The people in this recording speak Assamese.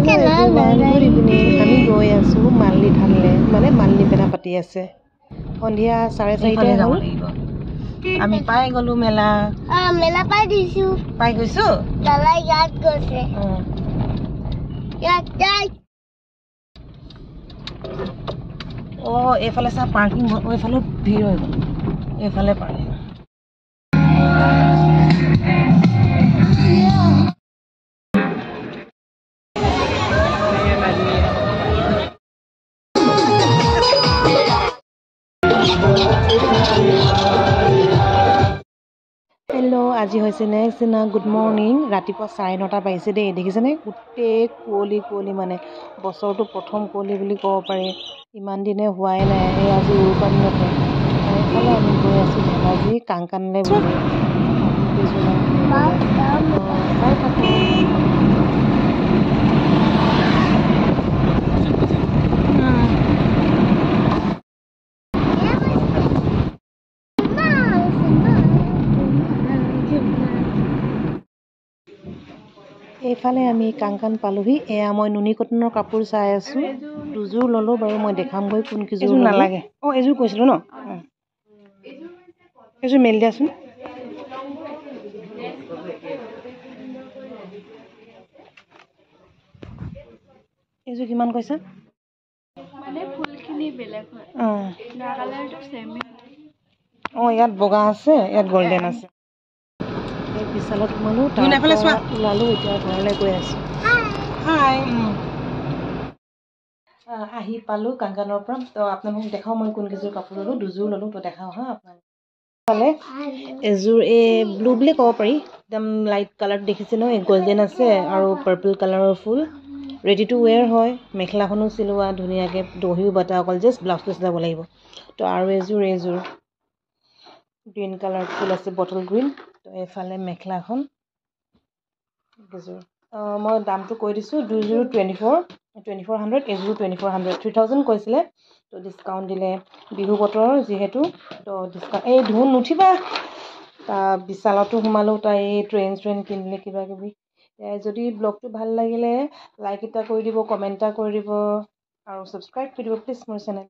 everyone, good evening. আমি গৈ আছো মালনি থানলে মানে মালনি পেনা পাতি আছে সন্ধিয়া 4:30 হ'ল আমি পাই গলো মেলা মেলা পাই দিছো পাই গৈছো দাদা ইয়াত গৈছে ইয়াত যাই ও এফালে সা পাৰ্কিং ওইফালে ভিৰ হৈ গল এফালে পাৰ্কিং हेलो আজি হৈছে নেক্সট দিনা গুড মৰ্নিং ৰাতিপুৱা 9:30 পাইছে দেই দেখিছেনে গোটেই কুঁৱলী মানে বছৰটো প্ৰথম কুঁৱলী বুলি ক'ব পাৰি ইমান দিনে হোৱাই নাই এই আজি উৰুকা দিনতে এইফালে আমি গৈ আছোঁ ধেমাজি কাংকানলৈ বুলি এইফালে আমি কাংকান পালোহি এয়া মই নুনি কটনৰ কাপোৰ চাই আছোঁ দুযোৰ ল'লোঁ বাৰু মই দেখামগৈ কোন কিযোৰ নালাগে অঁ এযোৰ কৈছিলোঁ ন এযোৰ মেলি দিয়াচোন এযোৰ কিমান কৈছা মানে ফুলখিনি বেলেগ হয় কালাৰটো সেম অঁ ইয়াত বগা আছে ইয়াত গোল্ডেন আছে এই বিশালত সোমালো ওলালোঁ এতিয়া ঘৰলৈ গৈ আছোঁ হাই আহি পালোঁ কাংকানৰ পৰা তো আপোনালোকক দেখাওঁ মই কোন কেইযোৰ কাপোৰ ল'লোঁ দুযোৰ ল'লোঁ তো দেখাওঁ হা আপোনালোক ফালে এযোৰ এই ব্লু বুলি ক'ব পাৰি একদম লাইট কালাৰ দেখিছে ন এই গল্ডেন আছে আৰু পাৰ্পল কালাৰৰ ফুল ৰেডি টু ৱেৰ হয় মেখেলাখনো চিলোৱা ধুনীয়াকৈ দহিও বাটা অকল জাষ্ট ব্লাউজটো চিলাব লাগিব তো আৰু এইযোৰ গ্ৰীণ কালাৰ ফুল আছে বটল গ্ৰীণ তো এইফালে মেখেলাখন এইযোৰ মই দামটো কৈ দিছোঁ দুযোৰ 2400 এযোৰ 2400 3000 কৈছিলে তো ডিছকাউণ্ট দিলে বিহু বতৰ যিহেতু তো ডিছকাউণ্ট এই ধুন নুঠিবা বিশালতো সোমালোঁ তাই এই ট্ৰেইন কিনিলে কিবা কিবি যদি ব্লগটো ভাল লাগিলে লাইক এটা কৰি দিব কমেণ্ট এটা কৰি দিব আৰু ছাবস্ক্ৰাইব কৰি দিব প্লিজ মোৰ চেনেল